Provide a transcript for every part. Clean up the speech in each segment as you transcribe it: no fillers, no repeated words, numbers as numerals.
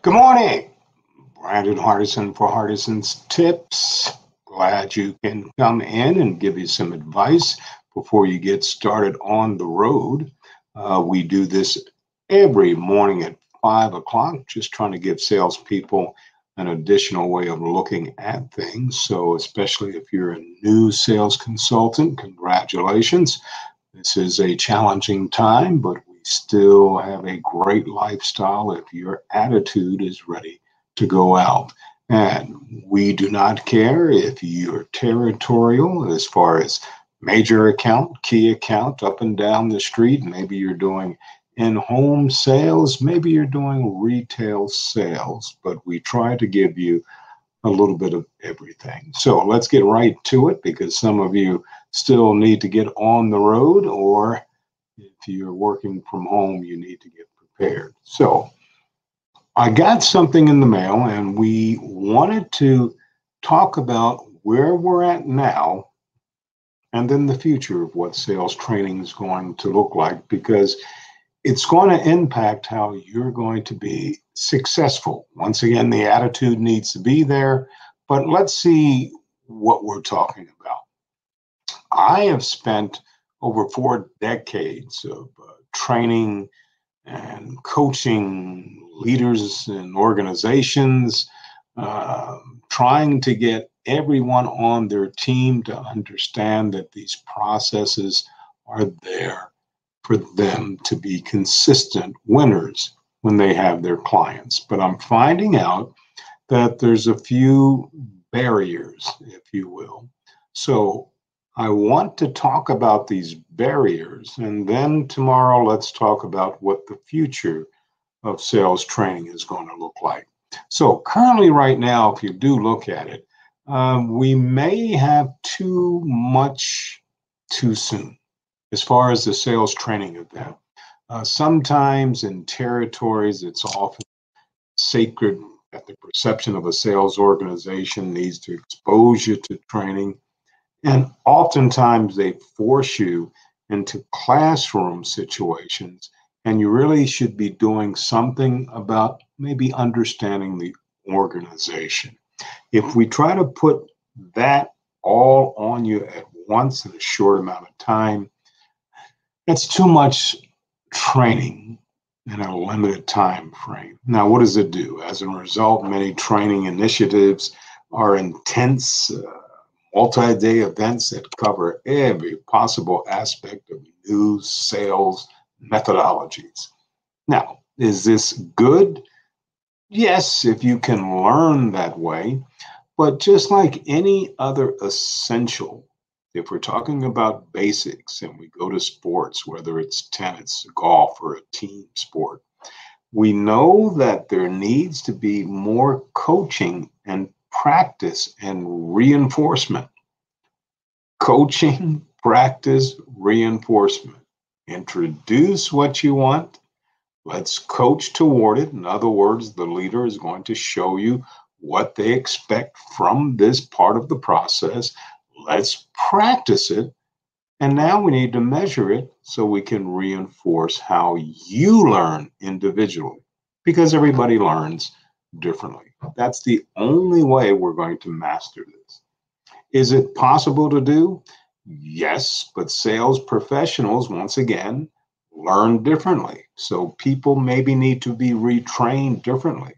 Good morning. Brandon Hardison for Hardison's Tips. Glad you can come in and give you some advice before you get started on the road. We do this every morning at 5 o'clock, just trying to give salespeople an additional way of looking at things. So, especially if you're a new sales consultant, congratulations. This is a challenging time, but we still have a great lifestyle if your attitude is ready to go out. And we do not care if you're territorial as far as major account, key account, up and down the street. Maybe you're doing in-home sales, maybe you're doing retail sales, but we try to give you a little bit of everything. So let's get right to it because some of you still need to get on the road, or if you're working from home, you need to get prepared. So I got something in the mail and we wanted to talk about where we're at now and then the future of what sales training is going to look like, because it's going to impact how you're going to be successful. Once again, the attitude needs to be there, but let's see what we're talking about. I have spent over 4 decades of training and coaching leaders and organizations, trying to get everyone on their team to understand that these processes are there for them to be consistent winners when they have their clients. But I'm finding out that there's a few barriers, if you will. So I want to talk about these barriers, and then tomorrow let's talk about what the future of sales training is going to look like. So currently right now, if you do look at it, we may have too much too soon as far as the sales training event. Sometimes in territories, it's often sacred that the perception of a sales organization needs to expose you to training. And oftentimes they force you into classroom situations, and you really should be doing something about maybe understanding the organization. If we try to put that all on you at once in a short amount of time, it's too much training in a limited time frame. Now, what does it do? As a result, many training initiatives are intense, multi-day events that cover every possible aspect of new sales methodologies. Now, is this good? Yes, if you can learn that way, but just like any other essential, if we're talking about basics and we go to sports, whether it's tennis, golf, or a team sport, we know that there needs to be more coaching and practice and reinforcement. Coaching, practice, reinforcement. Introduce what you want. Let's coach toward it. In other words, the leader is going to show you what they expect from this part of the process. Let's practice it. And now we need to measure it so we can reinforce how you learn individually, because everybody learns differently. That's the only way we're going to master this. Is it possible to do? Yes, but sales professionals, once again, learn differently. So people maybe need to be retrained differently.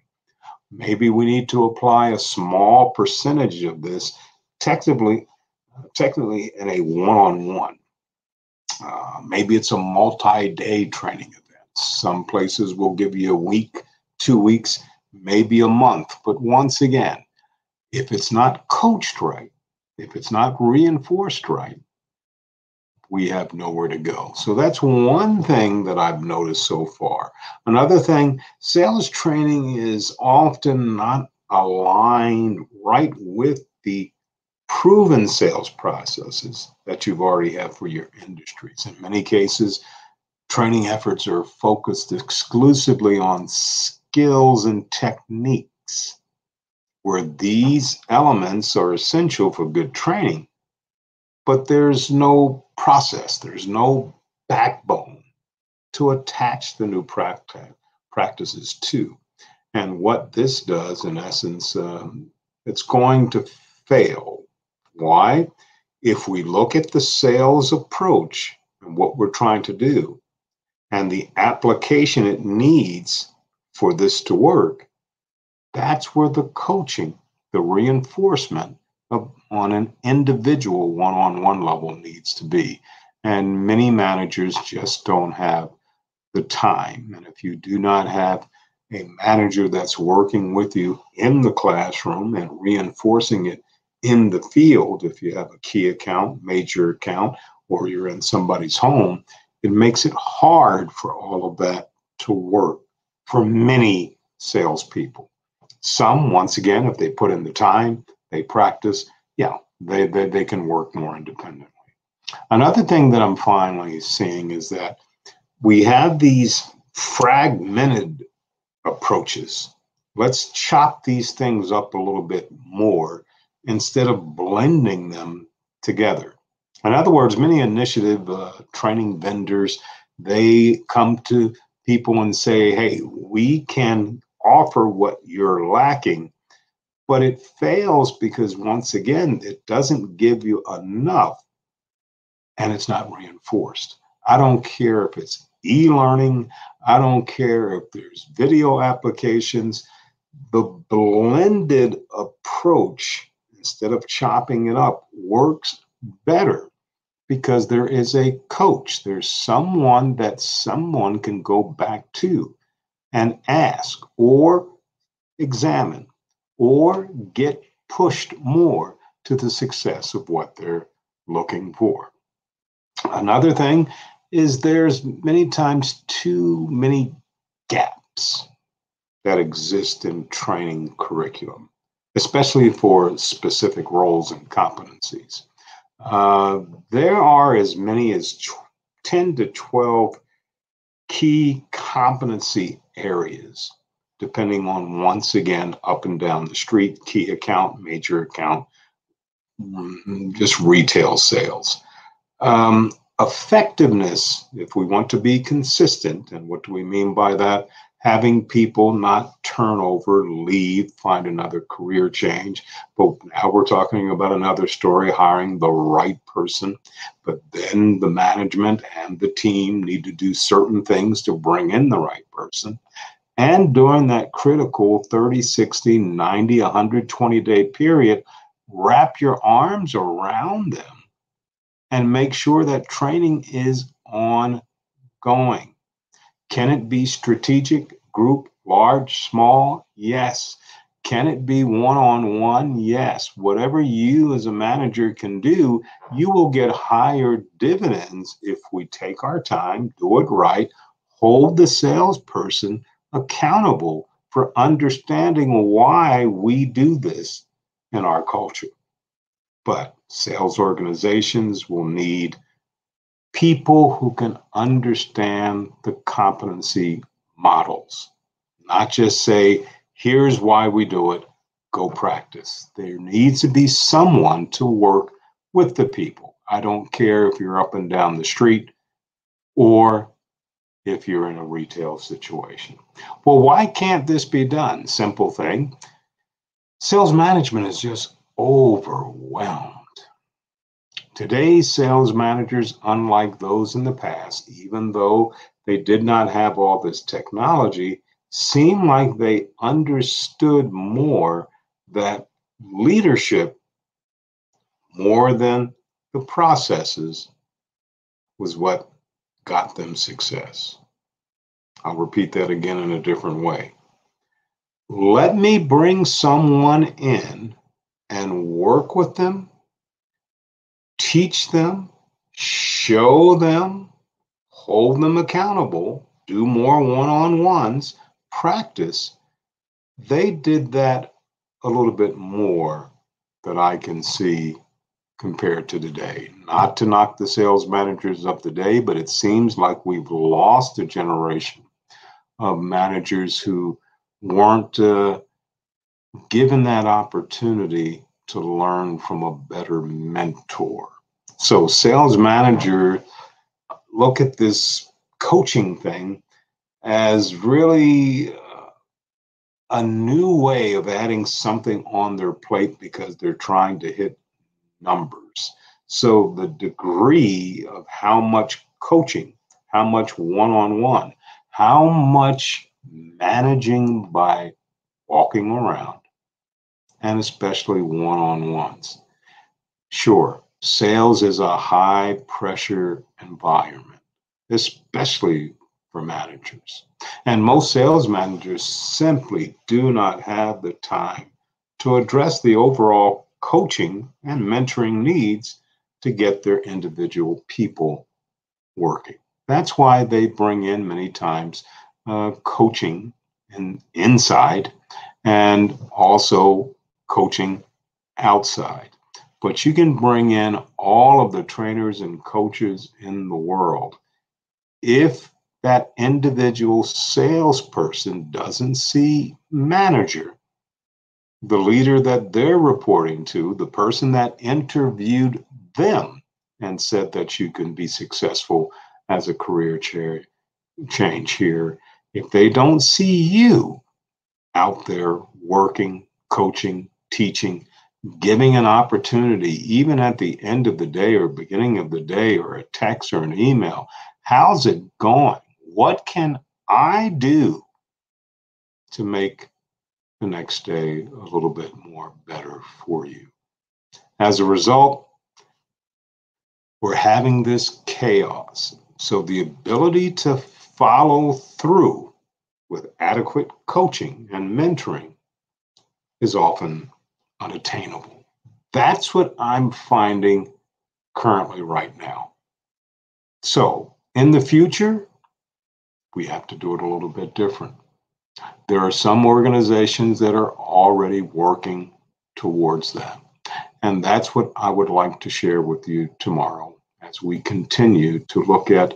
Maybe we need to apply a small percentage of this technically in a one-on-one. Maybe it's a multi-day training event. Some places will give you a week, 2 weeks, maybe a month. But once again, if it's not coached right, if it's not reinforced right, we have nowhere to go. So that's one thing that I've noticed so far. Another thing, sales training is often not aligned right with the proven sales processes that you've already have for your industries. In many cases, training efforts are focused exclusively on skills and techniques, where these elements are essential for good training, but there's no process, there's no backbone to attach the new practices to. And what this does, in essence, it's going to fail. Why? If we look at the sales approach and what we're trying to do and the application it needs for this to work, that's where the coaching, the reinforcement on an individual one-on-one level needs to be. And many managers just don't have the time. And if you do not have a manager that's working with you in the classroom and reinforcing it in the field, if you have a key account, major account, or you're in somebody's home, it makes it hard for all of that to work for many salespeople. Some, once again, if they put in the time, they practice, yeah, they can work more independently. Another thing that I'm finally seeing is that we have these fragmented approaches. Let's chop these things up a little bit more instead of blending them together. In other words, many initiative training vendors, they come to people and say, hey, we can offer what you're lacking, but it fails because, once again, it doesn't give you enough and it's not reinforced. I don't care if it's e-learning. I don't care if there's video applications. The blended approach, instead of chopping it up, works better because there is a coach. There's someone that someone can go back to and ask or examine or get pushed more to the success of what they're looking for. Another thing is there's many times too many gaps that exist in training curriculum, especially for specific roles and competencies. There are as many as 10 to 12 key competency areas, depending on, once again, up and down the street, key account, major account, just retail sales. Effectiveness, if we want to be consistent, and what do we mean by that? Having people not turn over, leave, find another career change. But now we're talking about another story, hiring the right person. But then the management and the team need to do certain things to bring in the right person. And during that critical 30, 60, 90, 120-day period, wrap your arms around them and make sure that training is ongoing. Can it be strategic, group, large, small? Yes. Can it be one-on-one? Yes. Whatever you as a manager can do, you will get higher dividends if we take our time, do it right, hold the salesperson accountable for understanding why we do this in our culture. But sales organizations will need people who can understand the competency models, not just say, here's why we do it, go practice. There needs to be someone to work with the people. I don't care if you're up and down the street or if you're in a retail situation. Well, why can't this be done? Simple thing. Sales management is just overwhelmed. Today's sales managers, unlike those in the past, even though they did not have all this technology, seem like they understood more that leadership, more than the processes, was what got them success. I'll repeat that again in a different way. Let me bring someone in and work with them, teach them, show them, hold them accountable, do more one-on-ones, practice. They did that a little bit more than I can see compared to today. Not to knock the sales managers of today, but it seems like we've lost a generation of managers who weren't given that opportunity to learn from a better mentor. So sales manager, look at this coaching thing as really a new way of adding something on their plate because they're trying to hit numbers. So the degree of how much coaching, how much one-on-one, how much managing by walking around, and especially one-on-ones. Sure, sales is a high pressure environment, especially for managers. And most sales managers simply do not have the time to address the overall coaching and mentoring needs to get their individual people working. That's why they bring in many times coaching and inside and also coaching outside. But you can bring in all of the trainers and coaches in the world. If that individual salesperson doesn't see manager, the leader that they're reporting to, the person that interviewed them and said that you can be successful as a career change here, if they don't see you out there working, coaching, teaching, giving an opportunity, even at the end of the day or beginning of the day or a text or an email, how's it going? What can I do to make the next day a little bit more better for you? As a result, we're having this chaos. So the ability to follow through with adequate coaching and mentoring is often unattainable. That's what I'm finding currently right now. So in the future, we have to do it a little bit different. There are some organizations that are already working towards that. And that's what I would like to share with you tomorrow as we continue to look at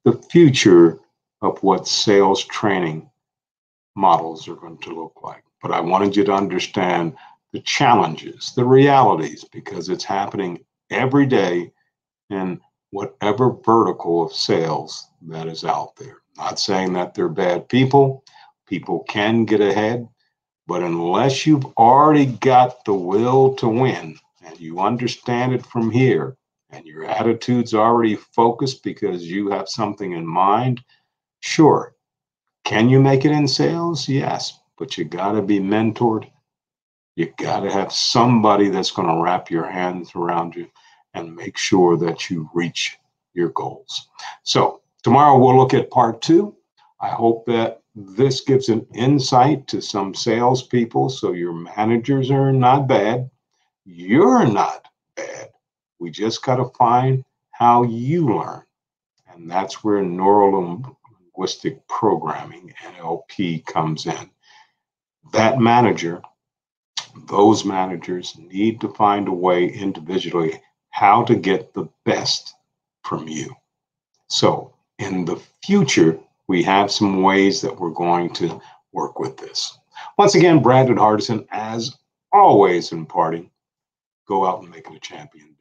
the future of what sales training models are going to look like. But I wanted you to understand the challenges, the realities, because it's happening every day in whatever vertical of sales that is out there. Not saying that they're bad people. People can get ahead, but unless you've already got the will to win and you understand it from here and your attitude's already focused because you have something in mind, sure. Can you make it in sales? Yes, but you got to be mentored. You got to have somebody that's going to wrap your hands around you and make sure that you reach your goals. So tomorrow we'll look at part 2. I hope that this gives an insight to some salespeople. So your managers are not bad. You're not bad. We just got to find how you learn. And that's where neuro-linguistic programming, NLP, comes in. That manager, those managers need to find a way individually how to get the best from you. So in the future, we have some ways that we're going to work with this. Once again, Brandon Hardison, as always, imparting, go out and make it a champion.